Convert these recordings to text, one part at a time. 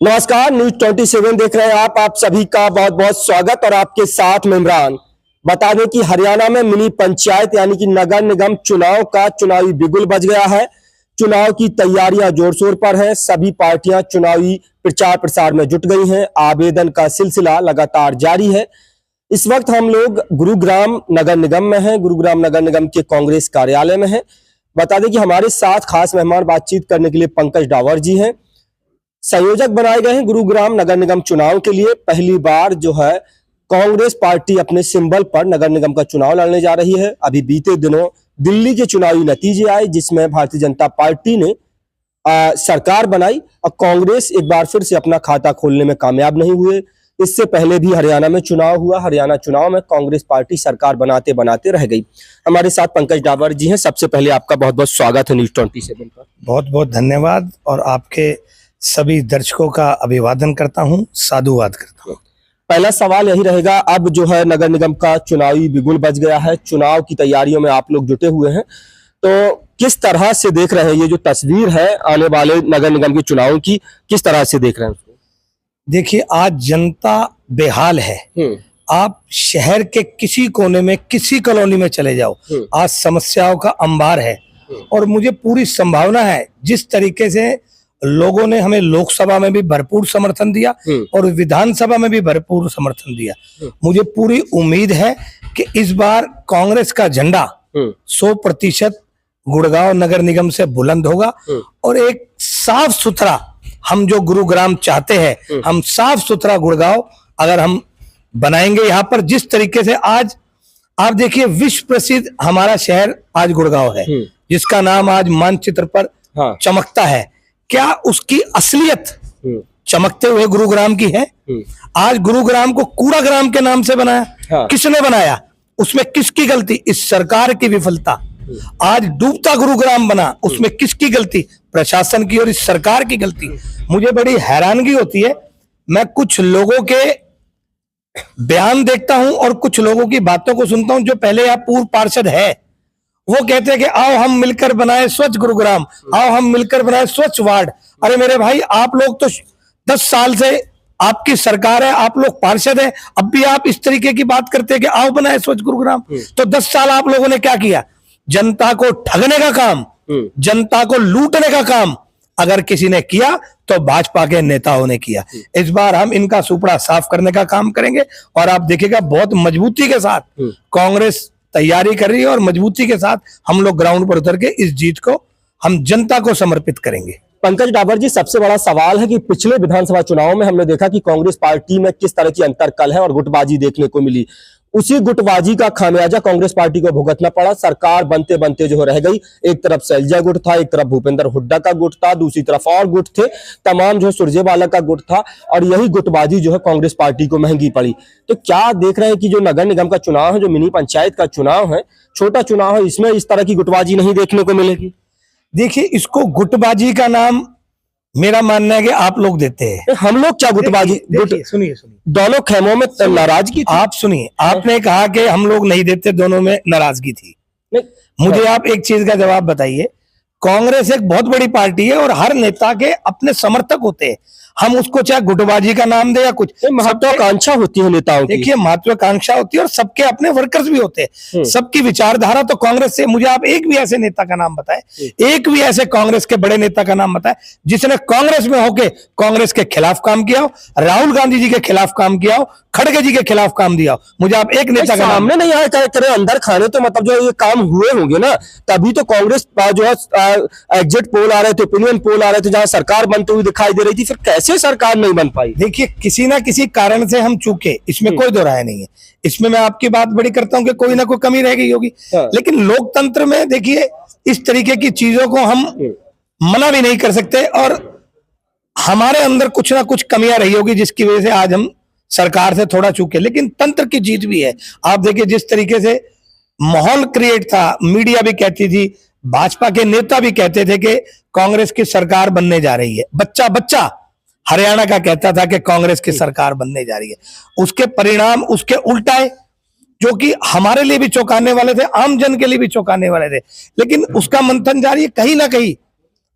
नमस्कार, न्यूज 27 देख रहे हैं आप सभी का बहुत बहुत स्वागत। और आपके साथ में इमरान। बता दें कि हरियाणा में मिनी पंचायत यानी कि नगर निगम चुनाव का चुनावी बिगुल बज गया है। चुनाव की तैयारियां जोर शोर पर है। सभी पार्टियां चुनावी प्रचार प्रसार में जुट गई हैं। आवेदन का सिलसिला लगातार जारी है। इस वक्त हम लोग गुरुग्राम नगर निगम में हैं। गुरुग्राम नगर निगम के कांग्रेस कार्यालय में हैं। बता दें कि हमारे साथ खास मेहमान बातचीत करने के लिए पंकज डावर जी हैं, संयोजक बनाए गए हैं गुरुग्राम नगर निगम चुनाव के लिए। पहली बार जो है कांग्रेस पार्टी अपने सिंबल पर नगर निगम का चुनाव लड़ने जा रही है। अभी बीते दिनों दिल्ली के चुनावी नतीजे आए जिसमें भारतीय जनता पार्टी ने सरकार बनाई और कांग्रेस एक बार फिर से अपना खाता खोलने में कामयाब नहीं हुए। इससे पहले भी हरियाणा में चुनाव हुआ। हरियाणा चुनाव में कांग्रेस पार्टी सरकार बनाते बनाते रह गई। हमारे साथ पंकज डावर जी हैं। सबसे पहले आपका बहुत बहुत स्वागत है न्यूज 27 पर। बहुत बहुत धन्यवाद और आपके सभी दर्शकों का अभिवादन करता हूं, साधुवाद करता हूं। पहला सवाल यही रहेगा, अब जो है नगर निगम का चुनावी बिगुल बज गया है, चुनाव की तैयारियों में आप लोग जुटे हुए हैं, तो किस तरह से देख रहे हैं ये जो तस्वीर है आने वाले नगर निगम के चुनाव की, किस तरह से देख रहे हैं उसको? देखिए, आज जनता बेहाल है। आप शहर के किसी कोने में किसी कॉलोनी में चले जाओ, आज समस्याओं का अंबार है। और मुझे पूरी संभावना है, जिस तरीके से लोगों ने हमें लोकसभा में भी भरपूर समर्थन दिया और विधानसभा में भी भरपूर समर्थन दिया, मुझे पूरी उम्मीद है कि इस बार कांग्रेस का झंडा 100% गुड़गांव नगर निगम से बुलंद होगा। और एक साफ सुथरा, हम जो गुरुग्राम चाहते हैं, हम साफ सुथरा गुड़गांव अगर हम बनाएंगे यहाँ पर, जिस तरीके से आज आप देखिए विश्व प्रसिद्ध हमारा शहर आज गुड़गांव है, जिसका नाम आज मानचित्र पर चमकता है। क्या उसकी असलियत चमकते हुए गुरुग्राम की है? आज गुरुग्राम को कूड़ा ग्राम के नाम से बनाया, किसने बनाया? उसमें किसकी गलती? इस सरकार की विफलता। आज डूबता गुरुग्राम बना, उसमें किसकी गलती? प्रशासन की और इस सरकार की गलती। मुझे बड़ी हैरानगी होती है, मैं कुछ लोगों के बयान देखता हूं और कुछ लोगों की बातों को सुनता हूं जो पहले या पूर्व पार्षद है। वो कहते हैं कि आओ हम मिलकर बनाए स्वच्छ गुरुग्राम, आओ हम मिलकर बनाए स्वच्छ वार्ड। अरे मेरे भाई, आप लोग तो 10 साल से आपकी सरकार है, आप लोग पार्षद हैं, अब भी आप इस तरीके की बात करते हैं कि आओ बनाए स्वच्छ गुरुग्राम। तो 10 साल आप लोगों ने क्या किया? जनता को ठगने का काम, जनता को लूटने का काम अगर किसी ने किया तो भाजपा के नेताओं ने किया। इस बार हम इनका सुपड़ा साफ करने का काम करेंगे और आप देखिएगा बहुत मजबूती के साथ कांग्रेस तैयारी कर रही है और मजबूती के साथ हम लोग ग्राउंड पर उतर के इस जीत को हम जनता को समर्पित करेंगे। पंकज डावर जी, सबसे बड़ा सवाल है कि पिछले विधानसभा चुनाव में हमने देखा कि कांग्रेस पार्टी में किस तरह की अंतरकल है और गुटबाजी देखने को मिली। उसी गुटबाजी का खामियाजा कांग्रेस पार्टी को भुगतना पड़ा। सरकार बनते बनते जो रह गई। एक तरफ शैलजा गुट था, एक तरफ भूपेंद्र हुड्डा का गुट था, दूसरी तरफ और गुट थे, तमाम जो सुरजेवाला का गुट था, और यही गुटबाजी जो है कांग्रेस पार्टी को महंगी पड़ी। तो क्या देख रहे हैं कि जो नगर निगम का चुनाव है, जो मिनी पंचायत का चुनाव है, छोटा चुनाव है, इसमें इस तरह की गुटबाजी नहीं देखने को मिलेगी? देखिए, इसको गुटबाजी का नाम मेरा मानना है कि आप लोग देते हैं। हम लोग क्या गुटबाजी? सुनिए, दोनों खेमों में नाराजगी थी। आप सुनिए, आपने कहा कि हम लोग नहीं देते, दोनों में नाराजगी थी। मुझे आप एक चीज का जवाब बताइए। कांग्रेस एक बहुत बड़ी पार्टी है और हर नेता के अपने समर्थक होते हैं। हम उसको चाहे गुटबाजी का नाम दे या कुछ, महत्वाकांक्षा होती है नेताओं की। देखिए, महत्वाकांक्षा होती है और सबके अपने वर्कर्स भी होते हैं, सबकी विचारधारा। तो कांग्रेस से मुझे आप एक भी ऐसे नेता का नाम बताएं, एक भी ऐसे कांग्रेस के बड़े नेता का नाम बताएं जिसने कांग्रेस में होके कांग्रेस के खिलाफ काम किया हो, राहुल गांधी जी के खिलाफ काम किया हो, खड़गे जी के खिलाफ काम दिया हो। मुझे आप एक नेता का सामने नहीं आया करे अंदर खाने, तो मतलब जो ये काम हुए होंगे ना, तभी तो कांग्रेस जो है एग्जिट पोल आ रहे थे, ओपिनियन पोल आ रहे थे, जहां सरकार बनती हुई दिखाई दे रही थी, फिर कैसे सरकार नहीं बन पाई? देखिए, किसी ना किसी कारण से हम चूके, इसमें कोई दो राय नहीं है। इसमें मैं आपकी बात बड़ी करता हूं कि कोई ना कोई कमी रह गई होगी। लेकिन लोकतंत्र में देखिए, इस तरीके की चीजों को हम मना भी नहीं कर सकते और हमारे अंदर कुछ ना कुछ कमियां रही होगी जिसकी वजह से आज हम सरकार से थोड़ा चूके। लेकिन तंत्र की जीत भी है। आप देखिए, जिस तरीके से माहौल क्रिएट था, मीडिया भी कहती थी, भाजपा के नेता भी कहते थे कि कांग्रेस की सरकार बनने जा रही है। बच्चा बच्चा हरियाणा का कहता था कि कांग्रेस की सरकार बनने जा रही है। उसके परिणाम उसके उल्टाए, जो कि हमारे लिए भी चौंकाने वाले थे, आम जन के लिए भी चौंकाने वाले थे। लेकिन उसका मंथन जारी है। कहीं ना कहीं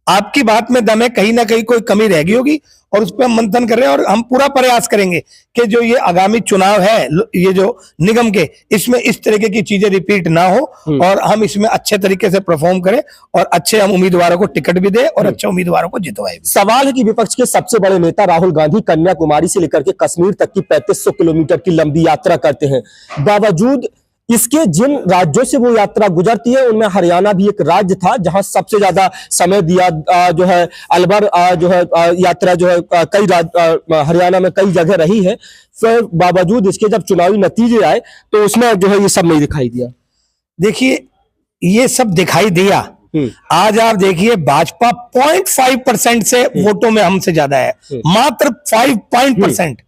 आपकी बात में दम है, कहीं ना कहीं कोई कमी रह गई होगी और उस पर हम मंथन कर रहे हैं और हम पूरा प्रयास करेंगे कि जो ये आगामी चुनाव है, ये जो निगम के, इसमें इस तरीके की चीजें रिपीट ना हो और हम इसमें अच्छे तरीके से परफॉर्म करें और अच्छे हम उम्मीदवारों को टिकट भी दें और अच्छे उम्मीदवारों को जितवाएं भी। सवाल है कि विपक्ष के सबसे बड़े नेता राहुल गांधी कन्याकुमारी से लेकर के कश्मीर तक की 3500 किलोमीटर की लंबी यात्रा करते हैं। बावजूद इसके जिन राज्यों से वो यात्रा गुजरती है उनमें हरियाणा भी एक राज्य था जहां सबसे ज्यादा समय दिया जो है अलवर जो है यात्रा जो है कई हरियाणा में कई जगह रही है। फिर बावजूद इसके जब चुनावी नतीजे आए तो उसमें जो है ये सब नहीं दिखाई दिया। देखिए, ये सब दिखाई दिया। आज आप देखिए, भाजपा 0.5% से वोटों में हमसे ज्यादा है, मात्र 5%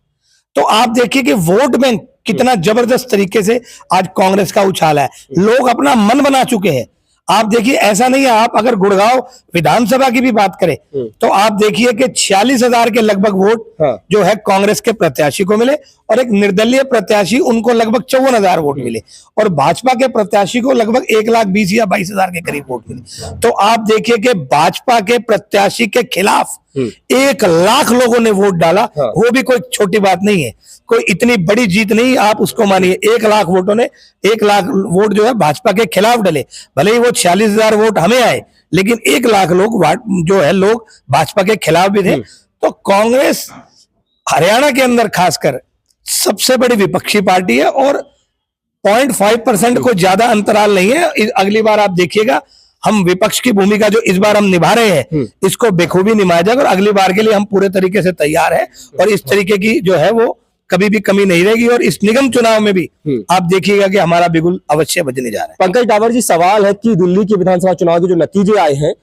तो आप देखिए कि वोट बैंक कितना जबरदस्त तरीके से आज कांग्रेस का उछाल है। लोग अपना मन बना चुके हैं। आप देखिए, ऐसा नहीं है, आप अगर गुड़गांव विधानसभा की भी बात करें तो आप देखिए कि 46,000 के लगभग वोट जो है कांग्रेस के प्रत्याशी को मिले और एक निर्दलीय प्रत्याशी उनको लगभग 54,000 वोट मिले और भाजपा के प्रत्याशी को लगभग 1,20,000 या 22,000 के करीब वोट मिले। तो आप देखिए कि भाजपा के प्रत्याशी के खिलाफ 1,00,000 लोगों ने वोट डाला। वो भी कोई छोटी बात नहीं है, कोई इतनी बड़ी जीत नहीं आप उसको मानिए। 1,00,000 वोटों ने 1,00,000 वोट जो है भाजपा के खिलाफ डले। भले ही वो 46,000 वोट हमें आए, लेकिन 1,00,000 लोग जो है लोग भाजपा के खिलाफ भी थे। तो कांग्रेस हरियाणा के अंदर खासकर सबसे बड़ी विपक्षी पार्टी है और 0.5% को ज्यादा अंतराल नहीं है। अगली बार आप देखिएगा, हम विपक्ष की भूमिका जो इस बार हम निभा रहे हैं इसको बेखूबी निभाया जाएगा और अगली बार के लिए हम पूरे तरीके से तैयार हैं और इस तरीके की जो है वो कभी भी कमी नहीं रहेगी और इस निगम चुनाव में भी आप देखिएगा कि हमारा बिगुल अवश्य बजने जा रहा है। पंकज डावर जी, सवाल है कि दिल्ली के विधानसभा चुनाव के जो नतीजे आए हैं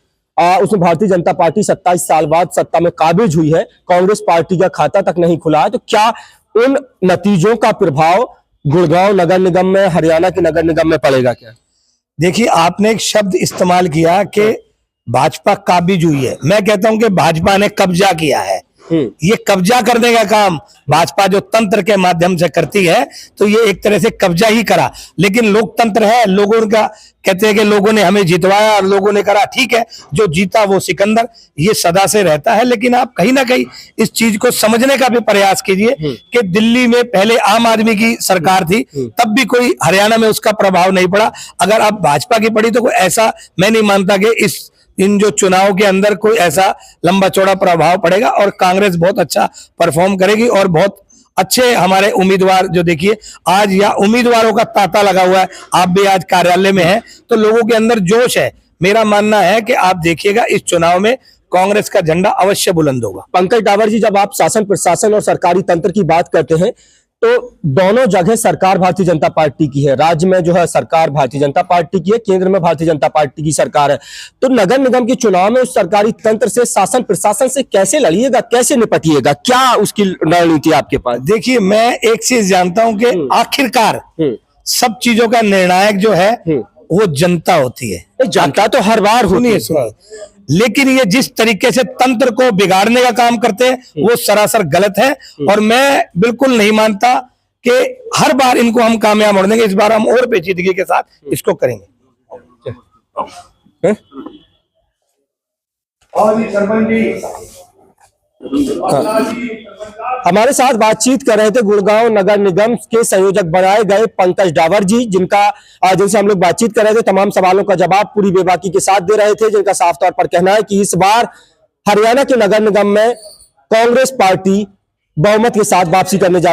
उसमें भारतीय जनता पार्टी 27 साल बाद सत्ता में काबिज हुई है, कांग्रेस पार्टी का खाता तक नहीं खुला है। तो क्या उन नतीजों का प्रभाव गुड़गांव नगर निगम में, हरियाणा के नगर निगम में पड़ेगा क्या? देखिए, आपने एक शब्द इस्तेमाल किया कि भाजपा काबिज हुई है। मैं कहता हूं कि भाजपा ने कब्जा किया है। ये कब्जा करने का काम भाजपा जो तंत्र के माध्यम से करती है, तो ये एक तरह से कब्जा ही करा। लेकिन लोकतंत्र है, लोगों का कहते हैं कि लोगों ने हमें जितवाया और लोगों ने करा, ठीक है, जो जीता वो सिकंदर, ये सदा से रहता है। लेकिन आप कहीं ना कहीं इस चीज को समझने का भी प्रयास कीजिए कि दिल्ली में पहले आम आदमी की सरकार थी, तब भी कोई हरियाणा में उसका प्रभाव नहीं पड़ा। अगर आप भाजपा की पड़ी तो कोई ऐसा मैं नहीं मानता कि इन जो चुनाव के अंदर कोई ऐसा लंबा चौड़ा प्रभाव पड़ेगा और कांग्रेस बहुत अच्छा परफॉर्म करेगी और बहुत अच्छे हमारे उम्मीदवार जो देखिए आज या उम्मीदवारों का तांता लगा हुआ है। आप भी आज कार्यालय में हैं तो लोगों के अंदर जोश है। मेरा मानना है कि आप देखिएगा इस चुनाव में कांग्रेस का झंडा अवश्य बुलंद होगा। पंकज डावर जी, जब आप शासन प्रशासन और सरकारी तंत्र की बात करते हैं तो दोनों जगह सरकार भारतीय जनता पार्टी की है। राज्य में जो है सरकार भारतीय जनता पार्टी की है, केंद्र में भारतीय जनता पार्टी की सरकार है। तो नगर निगम के चुनाव में उस सरकारी तंत्र से, शासन प्रशासन से कैसे लड़िएगा, कैसे निपटिएगा, क्या उसकी रणनीति आपके पास? देखिए, मैं एक चीज जानता हूं कि आखिरकार सब चीजों का निर्णायक जो है वो जनता होती है। जनता तो हर बार होती है, लेकिन ये जिस तरीके से तंत्र को बिगाड़ने का काम करते हैं वो सरासर गलत है और मैं बिल्कुल नहीं मानता कि हर बार इनको हम कामयाब होने देंगे। इस बार हम और पेचीदगी के साथ इसको करेंगे। हमारे साथ बातचीत कर रहे थे गुड़गांव नगर निगम के संयोजक बनाए गए पंकज डावर जी, जिनसे हम लोग बातचीत कर रहे थे, तमाम सवालों का जवाब पूरी बेबाकी के साथ दे रहे थे, जिनका साफ तौर पर कहना है कि इस बार हरियाणा के नगर निगम में कांग्रेस पार्टी बहुमत के साथ वापसी करने जा रही है।